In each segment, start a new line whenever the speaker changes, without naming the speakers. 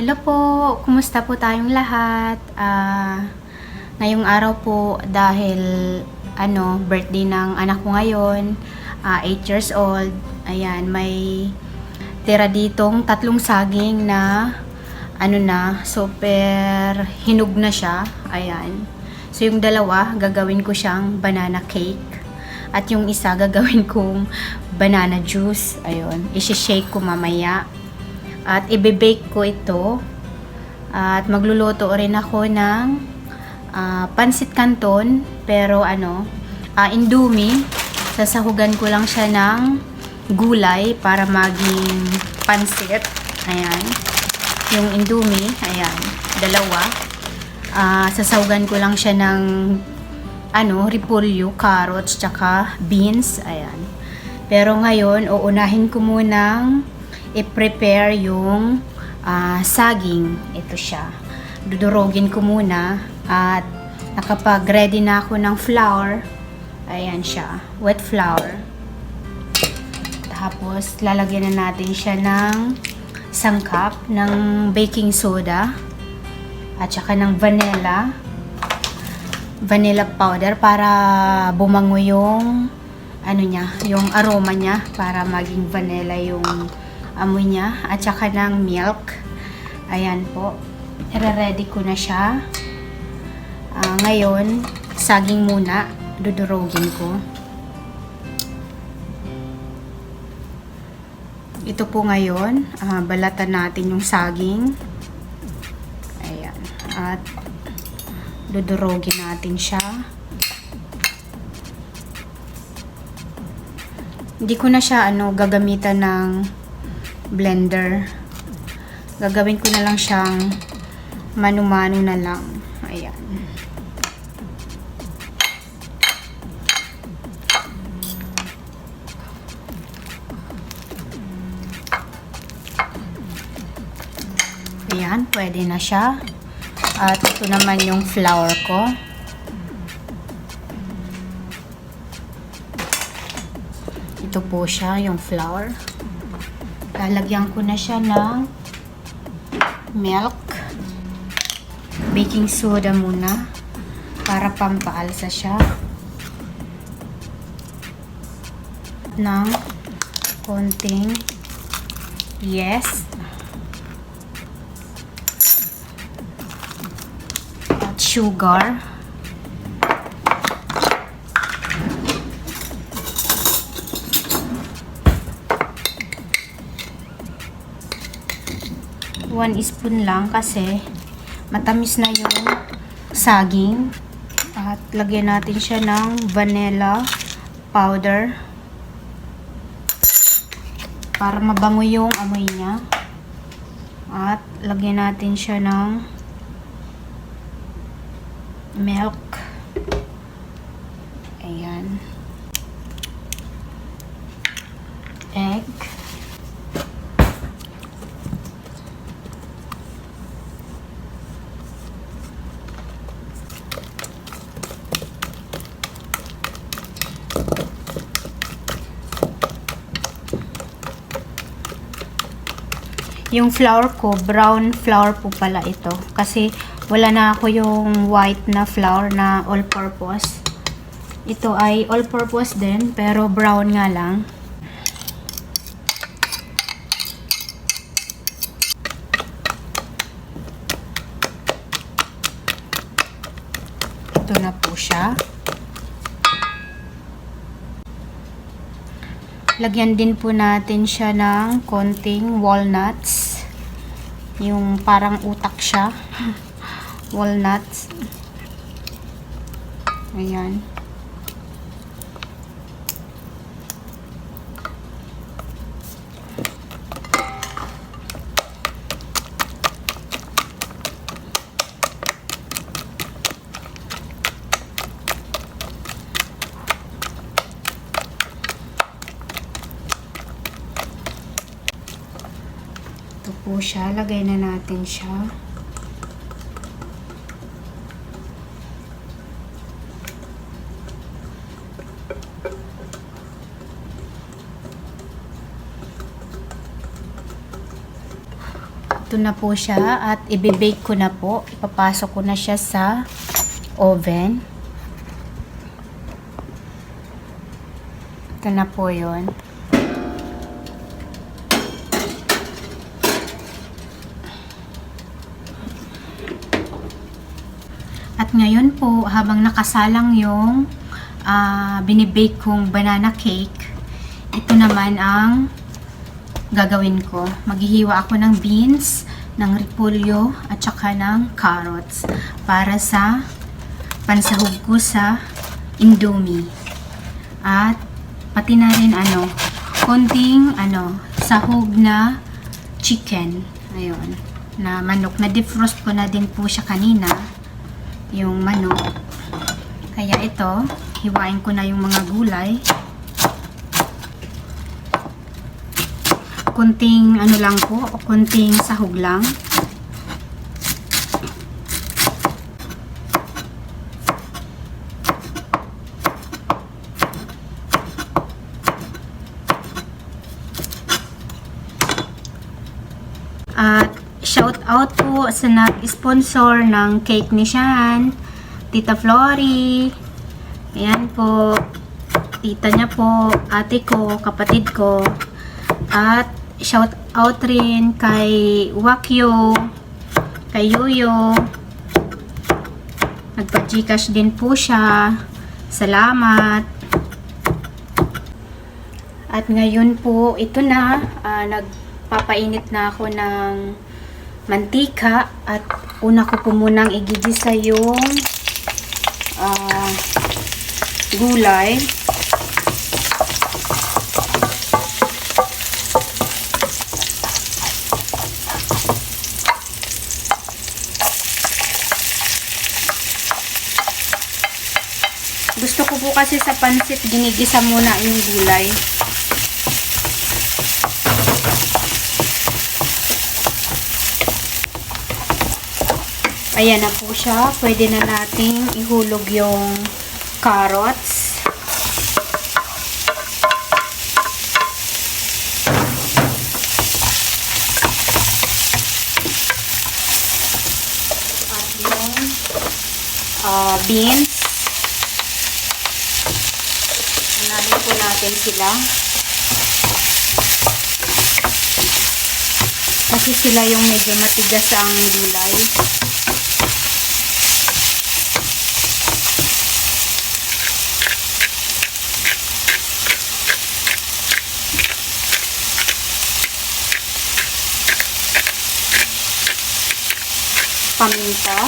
Hello po, kumusta po tayong lahat? Ngayong araw po dahil birthday ng anak ko ngayon, 8 years old. Ayan, may tira ditong 3 saging na super hinog na siya. Ayan. So yung dalawa, gagawin ko siyang banana cake. At yung isa, gagawin kong banana juice. Ayun, isi-shake ko mamaya. At ibe-bake ko ito. At magluluto rin ako ng pansit canton. Pero indomie. Sasahugan ko lang siya ng gulay para maging pansit. Ayan. Yung indomie, ayan, dalawa. Sasahugan ko lang siya ng repolyo, carrots, tsaka beans. Ayan. Pero ngayon, uunahin ko munang i-prepare yung saging. Ito siya. Dudurogin ko muna at nakapag-ready na ako ng flour. Ayan siya. Wet flour. Tapos, lalagyan na natin siya ng isang cup ng baking soda at saka ng vanilla powder para bumango yung yung aroma niya, para maging vanilla yung amoy niya, at saka ng milk. Ayan po, i-ready ko na siya. Ngayon, saging muna dudurogin ko. Ito po ngayon, balatan natin yung saging. Ayan, at dudurogin natin siya. Hindi ko na siya gagamitan ng blender. Gagawin ko na lang siyang mano-mano na lang. Ayan. Ayan, pwede na siya. At ito naman yung flour ko. Ito po siya, yung flour. Lalagyan ko na siya ng milk. Baking soda muna para pampaalsa siya. Ng konting yes. At sugar. One spoon lang kasi matamis na yung saging. At lagyan natin siya ng vanilla powder para mabango yung amoy niya. At lagyan natin siya ng milk. Ayan. Egg. Yung flour ko, brown flour po pala ito. Kasi wala na ako yung white na flour na all-purpose. Ito ay all-purpose din, pero brown nga lang. Ito na po siya. Lagyan din po natin siya ng konting walnuts. Yung parang utak siya. Walnuts. Ayan. Ito po siya. Lagay na natin siya. Ito ito na po siya at i-bake ko na po. Ipapasok ko na siya sa oven. Ito na po yun. At ngayon po, habang nakasalang yung binibake kong banana cake, ito naman ang gagawin ko. Maghihiwa ako ng beans, ng repolyo, at saka ng carrots para sa pansahog ko sa Indomie. At pati na rin konting sahog na chicken. Ayun, na manok. Na defrost ko na din po siya kanina, yung manok. Kaya ito, hiwain ko na yung mga gulay. Kunting lang po, kunting sahog lang. At shout out po sa nag-sponsor ng cake ni Shan, Tita Flory. Ayan po, tita niya po, ate ko, kapatid ko. At shout out rin kay Wakyo, kay Yoyo. Nagpa-Gcash din po siya. Salamat. At ngayon po, ito na, nagpapainit na ako ng mantika. At una ko po munang igigisa yung gulay. Gusto ko po kasi sa pansit, ginigisa muna yung gulay. Ayan na po siya. Pwede na nating ihulog yung carrots. At yung beans. Unahin po natin sila. Kasi sila yung medyo matigas ang gulay. Paminta.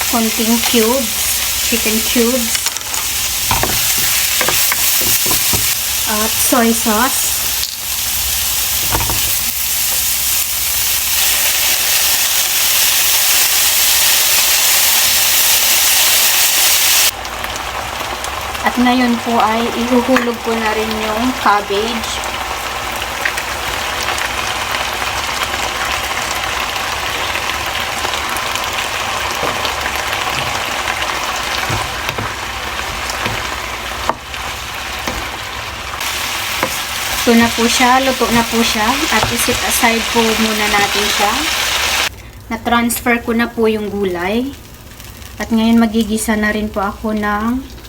Konting cubes, chicken cubes. At soy sauce. At ngayon po ay ihuhulog ko na rin yung cabbage. Ito na po siya, luto na po siya. At isit aside po muna natin siya. Na-transfer ko na po yung gulay. At ngayon magigisa na rin po ako ng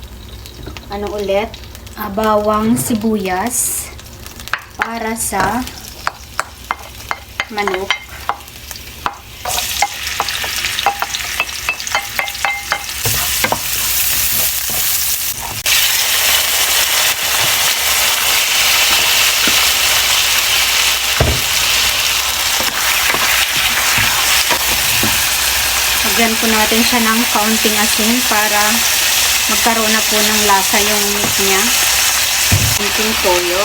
bawang sibuyas para sa manok. Lagyan po natin siya ng kaunting asin para magkaroon na po ng lasa yung meat niya. Kaunting toyo.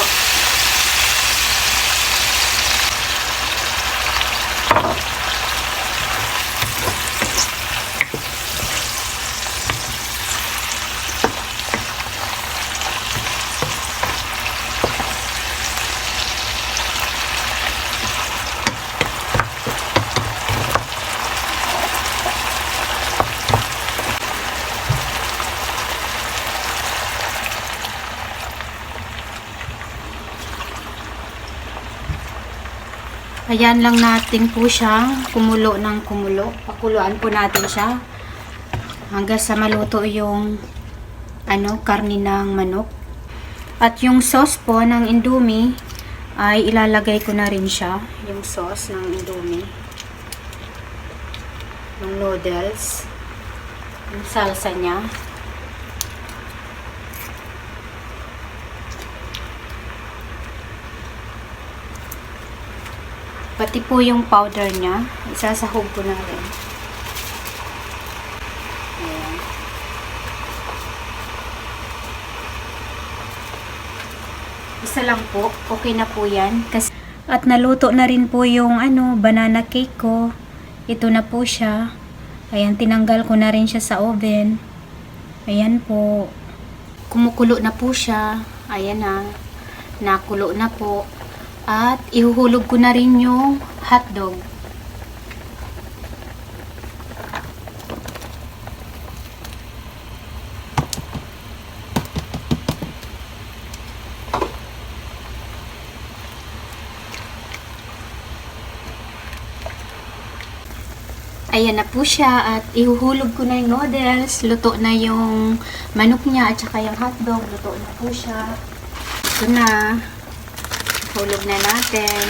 Ayan lang natin po siyang kumulo ng kumulo. Pakuluan po natin siya hanggang sa maluto yung karne ng manok. At yung sauce po ng Indomie ay ilalagay ko na rin siya, yung sauce ng Indomie. Yung noodles, yung salsa niya. Pati po yung powder niya, isasahog ko na rin. Ayan. Isa lang po, okay na po yan. At naluto na rin po yung banana cake ko. Ito na po siya. Ayan, tinanggal ko na rin siya sa oven. Ayan po. Kumukulo na po siya. Ayan na. Nakulo na po. At ihuhulog ko na rin yung hotdog. Ayan na po siya at ihuhulog ko na yung noodles. Luto na yung manok niya at saka yung hotdog. Luto na po siya. Ito na. Hulog na natin.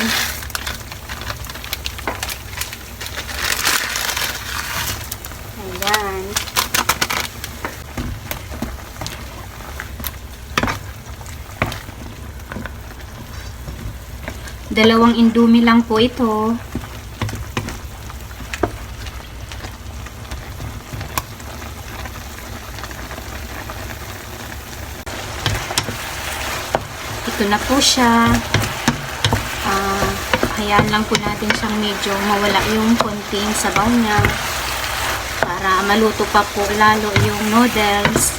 Ayan. Dalawang Indomie lang po ito. Ito na po siya. Hayaan lang po natin siyang medyo mawala yung konting sabaw niya para maluto pa po lalo yung noodles.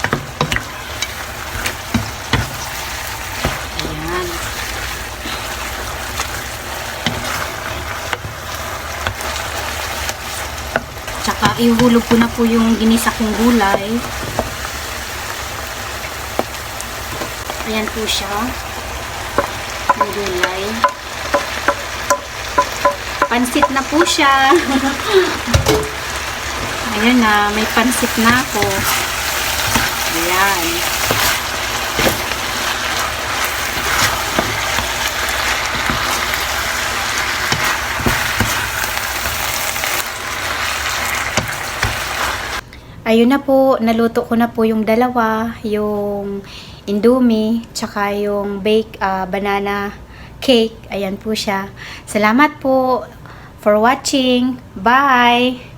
Ayan. Tsaka ihulog ko na po yung ginisa kong gulay. Ayan po siya. Yung gulay. Pansit na po siya. Ayan na, may pansit na ako. Ayan. Ayun na po, naluto ko na po yung dalawa, yung Indomie, tsaka yung banana cake. Ayan po siya. Salamat po for watching. Bye!